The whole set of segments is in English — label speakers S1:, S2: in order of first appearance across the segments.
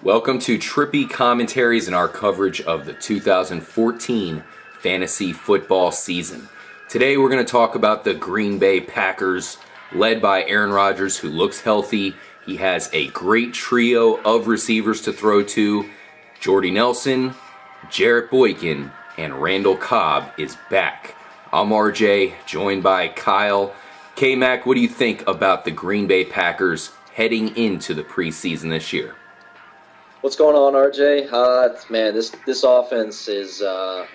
S1: Welcome to Trippy Commentaries and our coverage of the 2014 fantasy football season. Today we're going to talk about the Green Bay Packers, led by Aaron Rodgers, who looks healthy. He has a great trio of receivers to throw to. Jordy Nelson, Jarrett Boykin, and Randall Cobb is back. I'm RJ, joined by Kyle. K-Mac, what do you think about the Green Bay Packers heading into the preseason this year?
S2: What's going on, RJ? Man, this offense is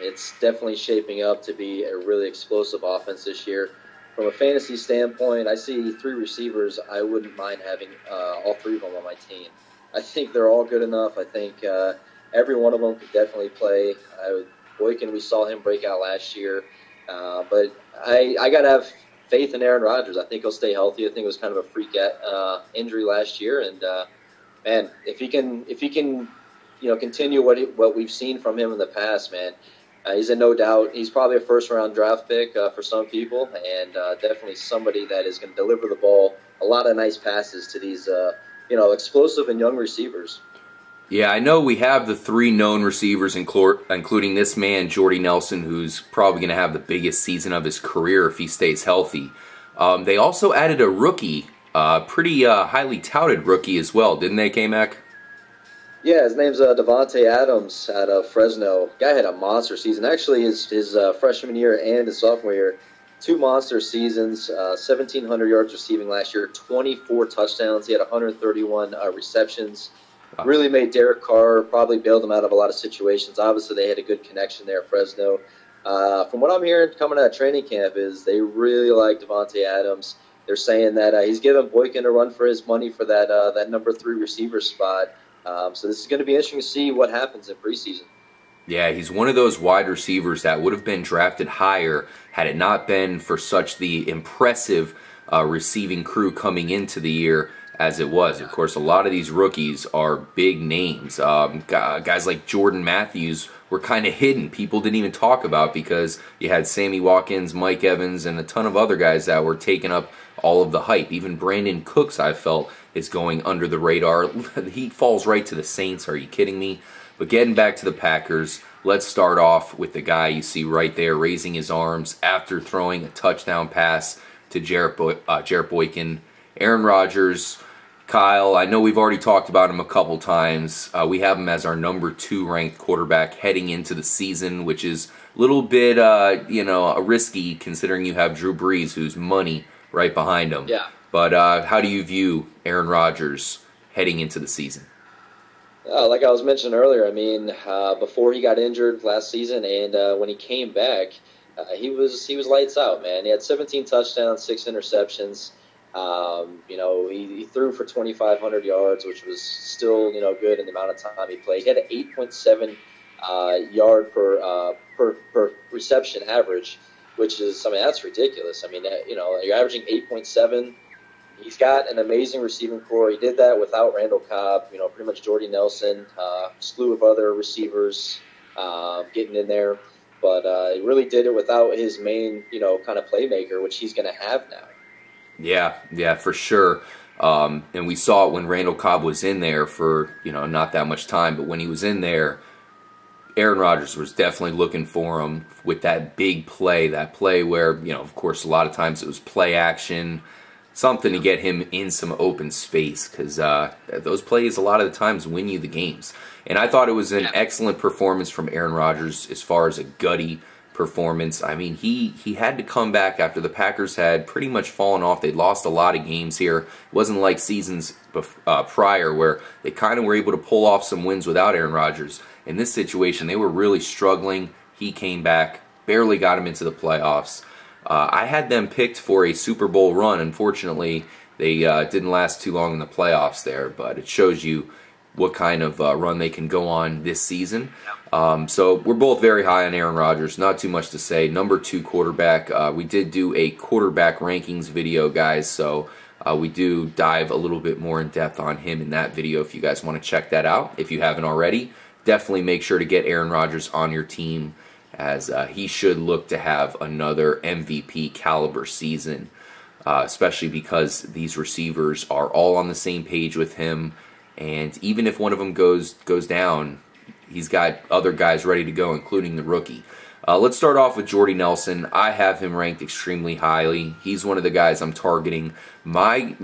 S2: it's definitely shaping up to be a really explosive offense this year. From a fantasy standpoint, I see three receivers I wouldn't mind having all three of them on my team. I think they're all good enough. I think every one of them could definitely play. Boykin, we saw him break out last year, but I got to have faith in Aaron Rodgers. I think he'll stay healthy. I think it was kind of a freak injury last year, and man, if he can, continue what we've seen from him in the past, man, he's a no doubt. He's probably a first-round draft pick for some people, and definitely somebody that is going to deliver the ball, a lot of nice passes to these, explosive and young receivers.
S1: Yeah, I know we have the three known receivers, including this man, Jordy Nelson, who's probably going to have the biggest season of his career if he stays healthy. They also added a rookie. Pretty highly touted rookie as well, didn't they, K-Mac?
S2: Yeah, his name's Devonte Adams out of Fresno. Guy had a monster season. Actually, his freshman year and his sophomore year, two monster seasons, 1,700 yards receiving last year, 24 touchdowns. He had 131 receptions. Wow. Really made Derek Carr, probably bailed him out of a lot of situations. Obviously, they had a good connection there at Fresno. From what I'm hearing coming out of training camp is they really like Devonte Adams. They're saying that he's giving Boykin a run for his money for that number 3 receiver spot. So this is going to be interesting to see what happens in preseason.
S1: Yeah, he's one of those wide receivers that would have been drafted higher had it not been for such the impressive receiving crew coming into the year as it was. Of course, a lot of these rookies are big names. Guys like Jordan Matthews were kind of hidden. People didn't even talk about because you had Sammy Watkins, Mike Evans, and a ton of other guys that were taking up all of the hype. Even Brandon Cooks, I felt, is going under the radar. He falls right to the Saints. Are you kidding me? But getting back to the Packers, let's start off with the guy you see right there raising his arms after throwing a touchdown pass to Jarrett Boykin. Aaron Rodgers. Kyle, I know we've already talked about him a couple times. We have him as our number 2 ranked quarterback heading into the season, which is a little bit, risky considering you have Drew Brees, who's money right behind him.
S2: Yeah.
S1: But how do you view Aaron Rodgers heading into the season?
S2: Like I was mentioning earlier, I mean, before he got injured last season and when he came back, he was lights out, man. He had 17 touchdowns, 6 interceptions. He threw for 2,500 yards, which was still, good in the amount of time he played. He had an 8.7 yard per reception average, which is, that's ridiculous. I mean, you're averaging 8.7. He's got an amazing receiving core. He did that without Randall Cobb, pretty much Jordy Nelson, slew of other receivers getting in there. But he really did it without his main, kind of playmaker, which he's going to have now.
S1: Yeah, for sure. And we saw it when Randall Cobb was in there for, not that much time. But when he was in there, Aaron Rodgers was definitely looking for him with that big play. That play where, of course, a lot of times it was play action. Something to get him in some open space. Because those plays a lot of the times win you the games. And I thought it was an excellent performance from Aaron Rodgers as far as a gutty performance. I mean, he had to come back after the Packers had pretty much fallen off. They'd lost a lot of games here. It wasn't like seasons prior where they kind of were able to pull off some wins without Aaron Rodgers. In this situation, they were really struggling. He came back, barely got him into the playoffs. I had them picked for a Super Bowl run. Unfortunately, they didn't last too long in the playoffs there, but it shows you what kind of run they can go on this season. So we're both very high on Aaron Rodgers. Not too much to say. Number 2 quarterback. We did do a quarterback rankings video, guys, so we do dive a little bit more in depth on him in that video if you guys want to check that out. If you haven't already, definitely make sure to get Aaron Rodgers on your team, as he should look to have another MVP caliber season, especially because these receivers are all on the same page with him. And even if one of them goes down, he's got other guys ready to go, including the rookie. Let's start off with Jordy Nelson. I have him ranked extremely highly. He's one of the guys I'm targeting. My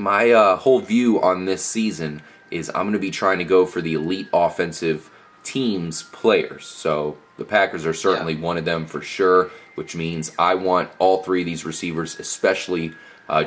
S1: whole view on this season is I'm going to be trying to go for the elite offensive teams players. So the Packers are certainly one of them for sure, which means I want all three of these receivers, especially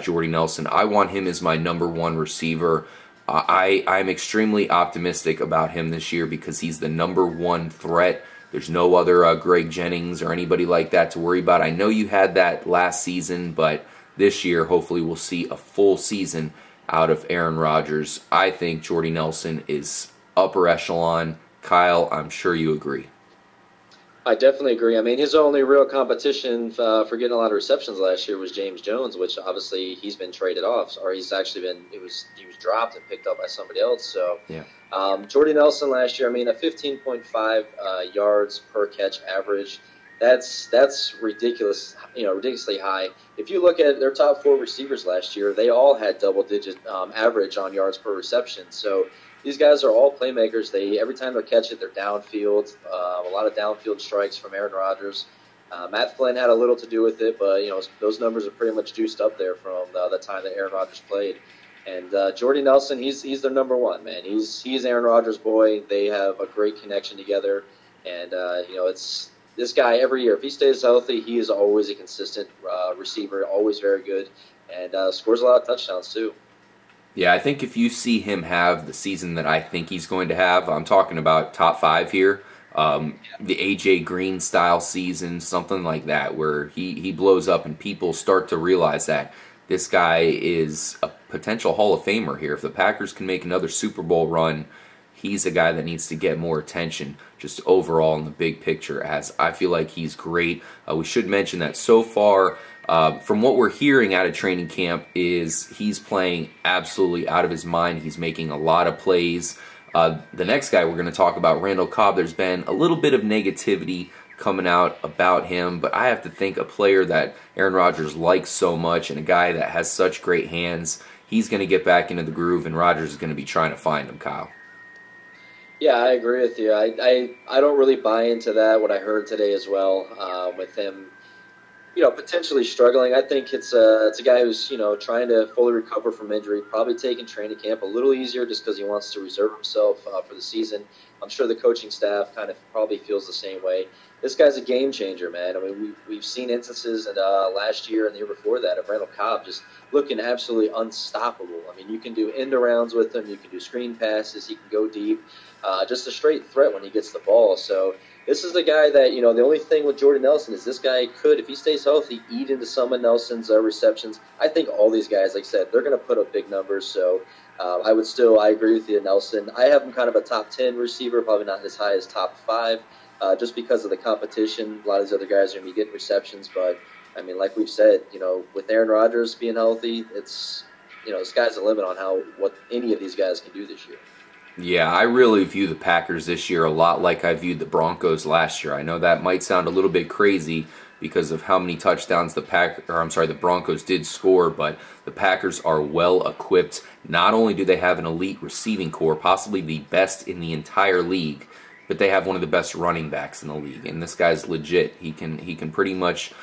S1: Jordy Nelson. I want him as my #1 receiver. I'm extremely optimistic about him this year because he's the #1 threat. There's no other Greg Jennings or anybody like that to worry about. I know you had that last season, but this year hopefully we'll see a full season out of Aaron Rodgers. I think Jordy Nelson is upper echelon. Kyle, I'm sure you agree.
S2: I definitely agree. I mean, his only real competition for getting a lot of receptions last year was James Jones, which obviously he's been traded off, or he's actually been he was dropped and picked up by somebody else. So, Jordy Nelson last year, I mean, a 15.5 yards per catch average. That's ridiculous, ridiculously high. If you look at their top 4 receivers last year, they all had double-digit average on yards per reception. So these guys are all playmakers. Every time they catch it, they're downfield. A lot of downfield strikes from Aaron Rodgers. Matt Flynn had a little to do with it, but those numbers are pretty much juiced up there from the time that Aaron Rodgers played. And Jordy Nelson, he's their #1 man. He's Aaron Rodgers' boy. They have a great connection together, and it's this guy every year. If he stays healthy, he is always a consistent receiver, always very good, and scores a lot of touchdowns too.
S1: Yeah, I think if you see him have the season that I think he's going to have, I'm talking about top 5 here, the A.J. Green style season, something like that, where he blows up and people start to realize that this guy is a potential Hall of Famer here. If the Packers can make another Super Bowl run, he's a guy that needs to get more attention just overall in the big picture, as I feel like he's great. We should mention that so far, from what we're hearing out of training camp, is he's playing absolutely out of his mind. He's making a lot of plays. The next guy we're going to talk about, Randall Cobb, there's been a little bit of negativity coming out about him, but I have to think a player that Aaron Rodgers likes so much and a guy that has such great hands, he's going to get back into the groove, and Rodgers is going to be trying to find him, Kyle.
S2: Yeah, I agree with you. I don't really buy into that, what I heard today as well, with him potentially struggling. I think it's a guy who's, trying to fully recover from injury, probably taking training camp a little easier just because he wants to reserve himself for the season. I'm sure the coaching staff kind of probably feels the same way. This guy's a game changer, man. I mean, we've seen instances last year and the year before that of Randall Cobb just looking absolutely unstoppable. I mean, you can do end arounds with him, you can do screen passes, he can go deep, just a straight threat when he gets the ball. So this is a guy that, the only thing with Jordy Nelson is this guy could, if he stays healthy, eat into some of Nelson's receptions. I think all these guys, like I said, they're going to put up big numbers. So I agree with you, Nelson. I have him kind of a top 10 receiver, probably not as high as top 5. Just because of the competition. A lot of these other guys are going to be getting receptions, but, I mean, like we've said, with Aaron Rodgers being healthy, it's, the sky's the limit on what any of these guys can do this year.
S1: Yeah, I really view the Packers this year a lot like I viewed the Broncos last year. I know that might sound a little bit crazy because of how many touchdowns the Broncos did score, but the Packers are well equipped. Not only do they have an elite receiving core, possibly the best in the entire league, but they have one of the best running backs in the league, and this guy's legit. He can pretty much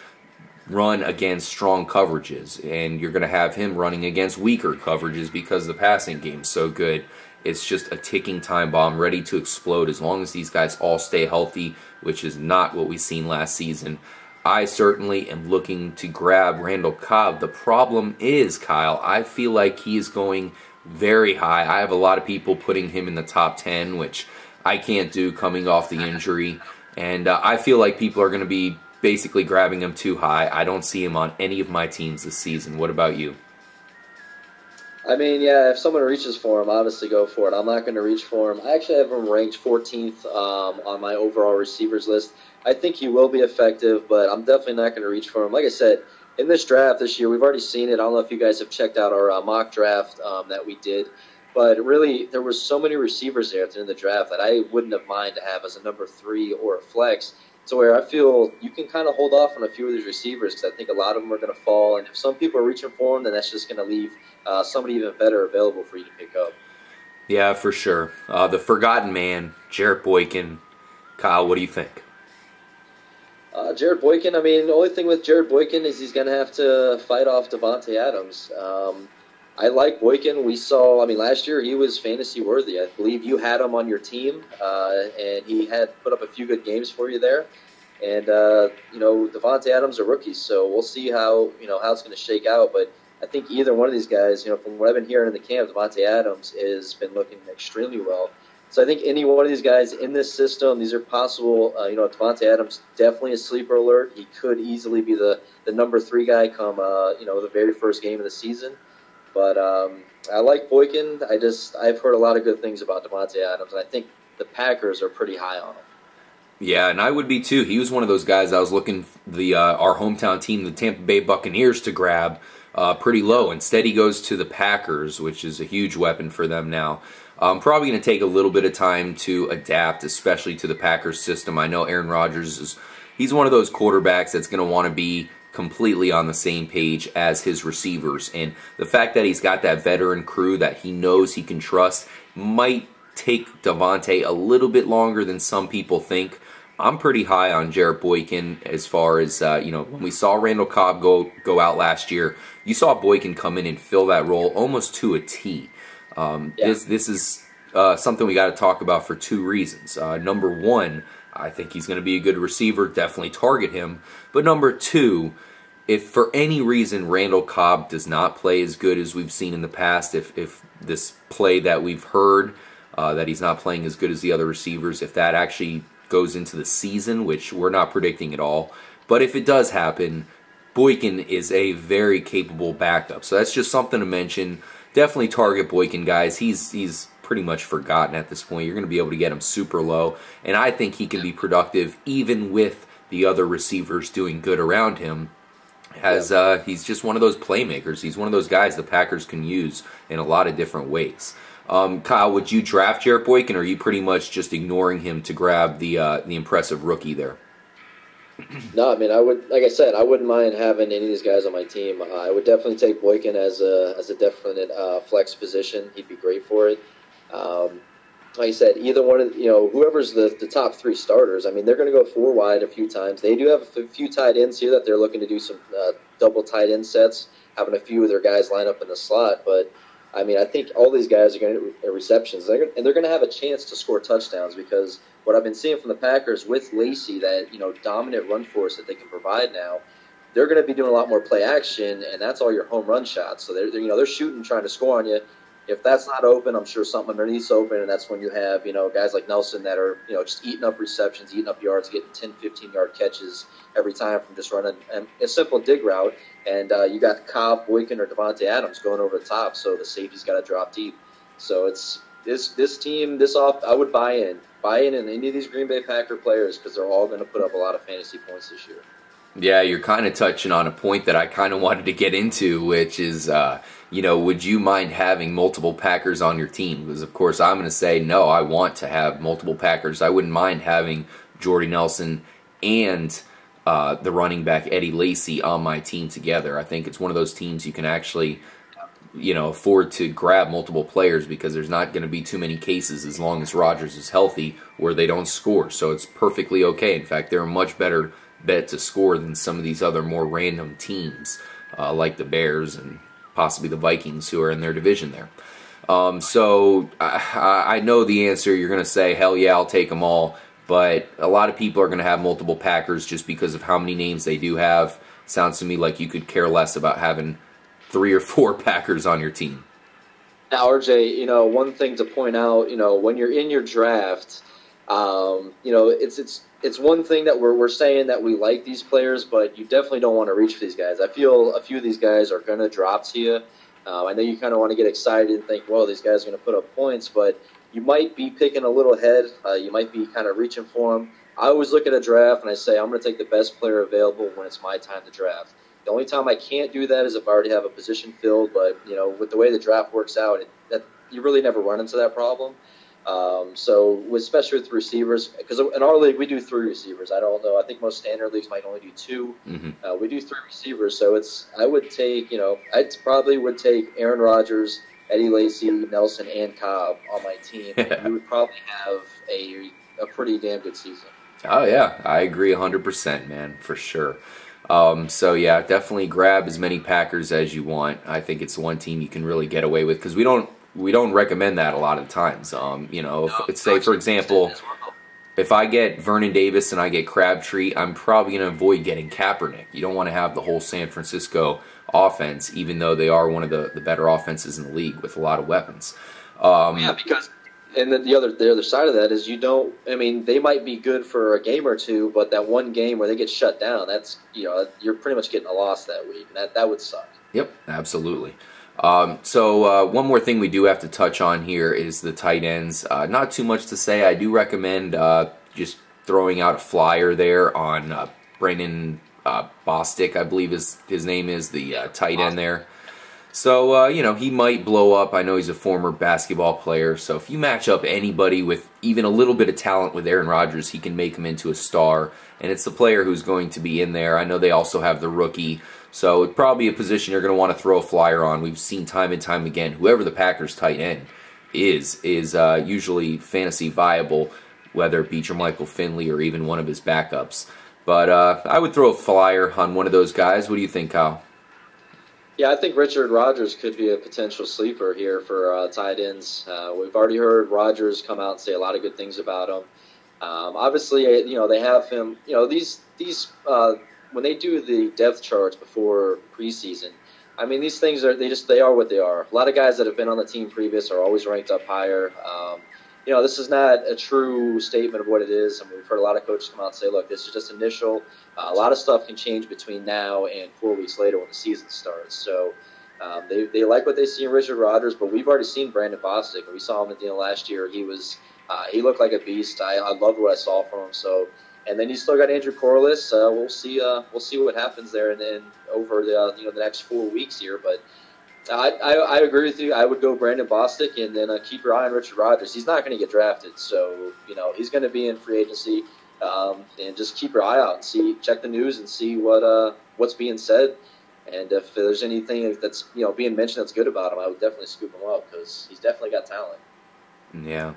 S1: run against strong coverages, and you're going to have him running against weaker coverages because the passing game's so good. It's just a ticking time bomb ready to explode as long as these guys all stay healthy, which is not what we've seen last season. I certainly am looking to grab Randall Cobb. The problem is, Kyle, I feel like he is going very high. I have a lot of people putting him in the top 10, which I can't do coming off the injury, and I feel like people are going to be basically grabbing him too high. I don't see him on any of my teams this season. What about you?
S2: I mean, yeah, if someone reaches for him, obviously go for it. I'm not going to reach for him. I actually have him ranked 14th on my overall receivers list. I think he will be effective, but I'm definitely not going to reach for him. Like I said, in this draft this year, we've already seen it. I don't know if you guys have checked out our mock draft that we did. But really, there were so many receivers there at the end of the draft that I wouldn't have mind to have as a number 3 or a flex, to where I feel you can kind of hold off on a few of these receivers because I think a lot of them are going to fall. And if some people are reaching for them, then that's just going to leave somebody even better available for you to pick up.
S1: Yeah, for sure. The forgotten man, Jarrett Boykin. Kyle, what do you think?
S2: Jared Boykin, I mean, the only thing with Jared Boykin is he's going to have to fight off Devonte Adams. I like Boykin. We saw, I mean, last year he was fantasy worthy. I believe you had him on your team, and he had put up a few good games for you there. And, Devonte Adams are rookies, so we'll see how it's going to shake out. But I think either one of these guys, from what I've been hearing in the camp, Devonte Adams has been looking extremely well. So I think any one of these guys in this system, these are possible. Devonte Adams definitely a sleeper alert. He could easily be the number 3 guy come the very first game of the season. But I like Boykin. I've heard a lot of good things about Devonte Adams, and I think the Packers are pretty high on him.
S1: Yeah, and I would be too. He was one of those guys I was looking our hometown team, the Tampa Bay Buccaneers, to grab pretty low. Instead, he goes to the Packers, which is a huge weapon for them now. Probably going to take a little bit of time to adapt, especially to the Packers system. I know Aaron Rodgers he's one of those quarterbacks that's going to want to be completely on the same page as his receivers. And the fact that he's got that veteran crew that he knows he can trust might take Devonte a little bit longer than some people think. I'm pretty high on Jarrett Boykin as far as, when we saw Randall Cobb go out last year, you saw Boykin come in and fill that role almost to a T. This is something we got to talk about for 2 reasons. Number 1, I think he's going to be a good receiver, definitely target him. But number 2, if for any reason Randall Cobb does not play as good as we've seen in the past, if this play that we've heard, that he's not playing as good as the other receivers, if that actually goes into the season, which we're not predicting at all, but if it does happen, Boykin is a very capable backup. So that's just something to mention. Definitely target Boykin, guys. He's pretty much forgotten at this point. You're going to be able to get him super low, and I think he can be productive even with the other receivers doing good around him. He's just one of those playmakers. He's one of those guys the Packers can use in a lot of different ways. Kyle, would you draft Jarrett Boykin, or are you pretty much just ignoring him to grab the impressive rookie there?
S2: No, I mean, like I said, I wouldn't mind having any of these guys on my team. I would definitely take Boykin as a definite flex position. He'd be great for it. Like I said, either one of whoever's the top 3 starters. I mean, they're going to go 4 wide a few times. They do have a few tight ends here that they're looking to do some double tight end sets, having a few of their guys line up in the slot, but. I mean, I think all these guys are going to get receptions, and they're going to have a chance to score touchdowns because what I've been seeing from the Packers with Lacy, that dominant run force that they can provide now, they're going to be doing a lot more play action, and that's all your home run shots. So they're shooting, trying to score on you. If that's not open, I'm sure something underneath's open, and that's when you have guys like Nelson that are just eating up receptions, eating up yards, getting 10, 15-yard catches every time from just running a simple dig route. And you got Cobb, Boykin, or Devonte Adams going over the top, so the safety's got to drop deep. So it's this team, I would buy in any of these Green Bay Packer players because they're all going to put up a lot of fantasy points this year.
S1: Yeah, you're kind of touching on a point that I kind of wanted to get into, which is, would you mind having multiple Packers on your team? Because, of course, I'm going to say, no, I want to have multiple Packers. I wouldn't mind having Jordy Nelson and the running back Eddie Lacy on my team together. I think it's one of those teams you can actually, afford to grab multiple players because there's not going to be too many cases as long as Rodgers is healthy where they don't score. So it's perfectly okay. In fact, they're a much better bet to score than some of these other more random teams like the Bears and possibly the Vikings who are in their division there. So I know the answer. You're going to say, hell yeah, I'll take them all. But a lot of people are going to have multiple Packers just because of how many names they do have. Sounds to me like you could care less about having 3 or 4 Packers on your team.
S2: Now, RJ, one thing to point out, when you're in your draft, it's one thing that we're saying that we like these players, but you definitely don't want to reach for these guys. I feel a few of these guys are going to drop to you. I know you kind of want to get excited and think, well, these guys are going to put up points, but you might be picking a little ahead. You might be kind of reaching for them. I always look at a draft and I say, I'm going to take the best player available when it's my time to draft. The only time I can't do that is if I already have a position filled, but, with the way the draft works out, you really never run into that problem. Especially with receivers, because in our league we do 3 receivers. I don't know. I think most standard leagues might only do 2. Mm-hmm. We do 3 receivers, so I probably would take Aaron Rodgers, Eddie Lacy, Nelson, and Cobb on my team, and we would probably have a pretty damn good season.
S1: Oh, yeah. I agree 100%, man, for sure. So, yeah, definitely grab as many Packers as you want. I think it's one team you can really get away with because we don't recommend that a lot of times. Say, for example, if I get Vernon Davis and I get Crabtree, I'm probably going to avoid getting Kaepernick. You don't want to have the whole San Francisco offense, even though they are one of the better offenses in the league with a lot of weapons.
S2: Because and then the other side of that is they might be good for a game or two, but that one game where they get shut down, that's you're pretty much getting a loss that week, and that would suck.
S1: Yep, absolutely. So one more thing we do have to touch on here is the tight ends. Not too much to say. I do recommend just throwing out a flyer there on Brandon Bostic, I believe his name is, the tight end there. So, he might blow up. I know he's a former basketball player. So if you match up anybody with even a little bit of talent with Aaron Rodgers, he can make him into a star. And it's the player who's going to be in there. I know they also have the rookie. So it's probably a position you're going to want to throw a flyer on. We've seen time and time again, whoever the Packers tight end is usually fantasy viable, whether it be Jermichael Finley or even one of his backups. But I would throw a flyer on one of those guys. What do you think, Kyle?
S2: Yeah, I think Richard Rodgers could be a potential sleeper here for tight ends. We've already heard Rodgers come out and say a lot of good things about him. Obviously, they have him. These when they do the depth charts before preseason, these things they are what they are. A lot of guys that have been on the team previous are always ranked up higher. This is not a true statement of what it is. We've heard a lot of coaches come out and say, look, this is just initial. A lot of stuff can change between now and 4 weeks later when the season starts. So they like what they see in Richard Rodgers, but we've already seen Brandon Bostic. We saw him at the end of last year. He looked like a beast. I loved what I saw from him. So, and then you still got Andrew Corliss. We'll see what happens there, and then over the next 4 weeks here, but. I agree with you. I would go Brandon Bostic and then keep your eye on Richard Rodgers. He's not going to get drafted, so he's going to be in free agency, and just keep your eye out and check the news and see what's being said. And if there's anything that's being mentioned that's good about him, I would definitely scoop him up because he's definitely got talent.
S1: Yeah.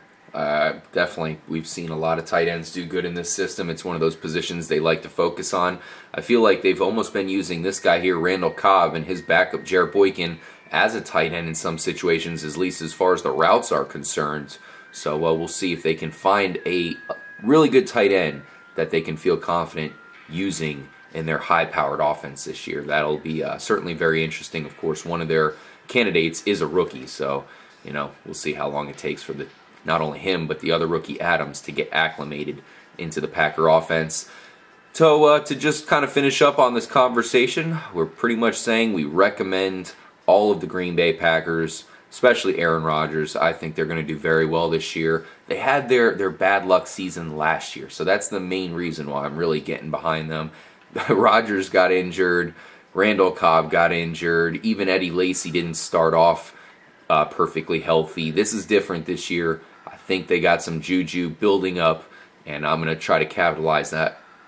S1: Definitely, we've seen a lot of tight ends do good in this system. It's one of those positions they like to focus on. I feel like they've almost been using this guy here, Randall Cobb, and his backup, Jarrett Boykin, as a tight end in some situations, at least as far as the routes are concerned. So we'll see if they can find a really good tight end that they can feel confident using in their high-powered offense this year. That'll be certainly very interesting. Of course, one of their candidates is a rookie, so we'll see how long it takes for not only him, but the other rookie Adams to get acclimated into the Packer offense. So to just kind of finish up on this conversation, we're pretty much saying we recommend all of the Green Bay Packers, especially Aaron Rodgers. I think they're going to do very well this year. They had their bad luck season last year, so that's the main reason why I'm really getting behind them. Rodgers got injured. Randall Cobb got injured. Even Eddie Lacy didn't start off perfectly healthy. This is different this year. I think they got some juju building up, and I'm going to try to capitalize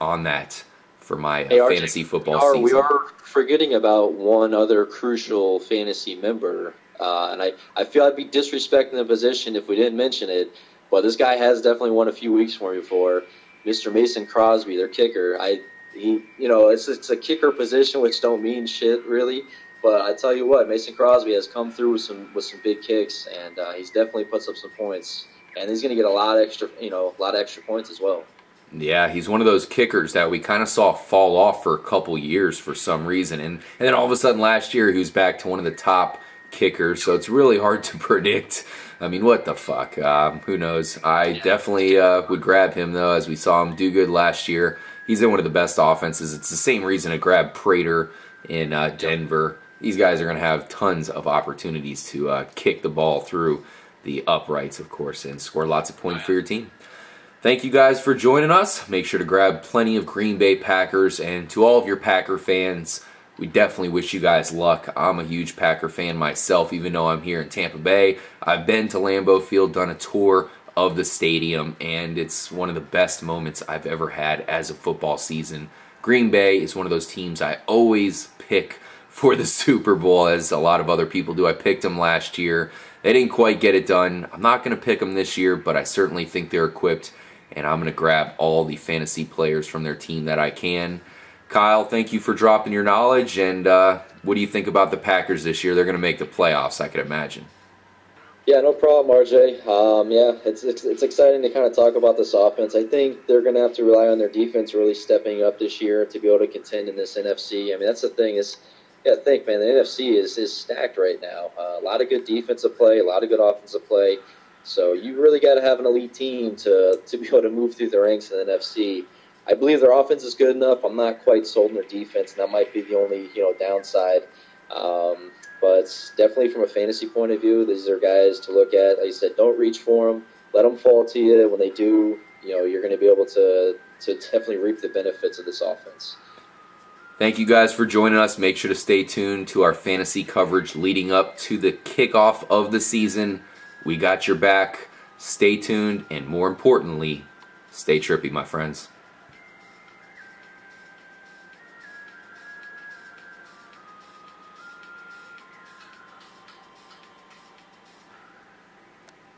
S1: on that for my fantasy football season.
S2: We are forgetting about one other crucial fantasy member, and I feel I'd be disrespecting the position if we didn't mention it, but this guy has definitely won a few weeks for me before. Mr. Mason Crosby, their kicker. It's a kicker position, which don't mean shit really. But I tell you what, Mason Crosby has come through with some big kicks, and he's definitely puts up some points, and he's going to get a lot of extra points as well.
S1: Yeah, he's one of those kickers that we kind of saw fall off for a couple years for some reason, and then all of a sudden last year he was back to one of the top kickers. So it's really hard to predict. What the fuck? Who knows? I definitely would grab him though, as we saw him do good last year. He's in one of the best offenses. It's the same reason I grabbed Prater in Denver. These guys are going to have tons of opportunities to kick the ball through the uprights, of course, and score lots of points for your team. Thank you guys for joining us. Make sure to grab plenty of Green Bay Packers, and to all of your Packer fans, we definitely wish you guys luck. I'm a huge Packer fan myself, even though I'm here in Tampa Bay. I've been to Lambeau Field, done a tour of the stadium, and it's one of the best moments I've ever had as a football season. Green Bay is one of those teams I always pick for the Super Bowl, as a lot of other people do. I picked them last year. They didn't quite get it done. I'm not going to pick them this year, but I certainly think they're equipped, and I'm going to grab all the fantasy players from their team that I can. Kyle, thank you for dropping your knowledge, and what do you think about the Packers this year? They're going to make the playoffs, I could imagine.
S2: Yeah, no problem, RJ. Yeah, it's exciting to kind of talk about this offense. I think they're going to have to rely on their defense really stepping up this year to be able to contend in this NFC. I mean, that's the thing is, yeah, think, man, the NFC is stacked right now. A lot of good defensive play, a lot of good offensive play. So you really got to have an elite team to be able to move through the ranks in the NFC. I believe their offense is good enough. I'm not quite sold on their defense, and that might be the only downside. But definitely from a fantasy point of view, these are guys to look at. Like I said, don't reach for them. Let them fall to you. When they do, you're going to be able to definitely reap the benefits of this offense.
S1: Thank you guys for joining us. Make sure to stay tuned to our fantasy coverage leading up to the kickoff of the season. We got your back. Stay tuned, and more importantly, stay trippy, my friends.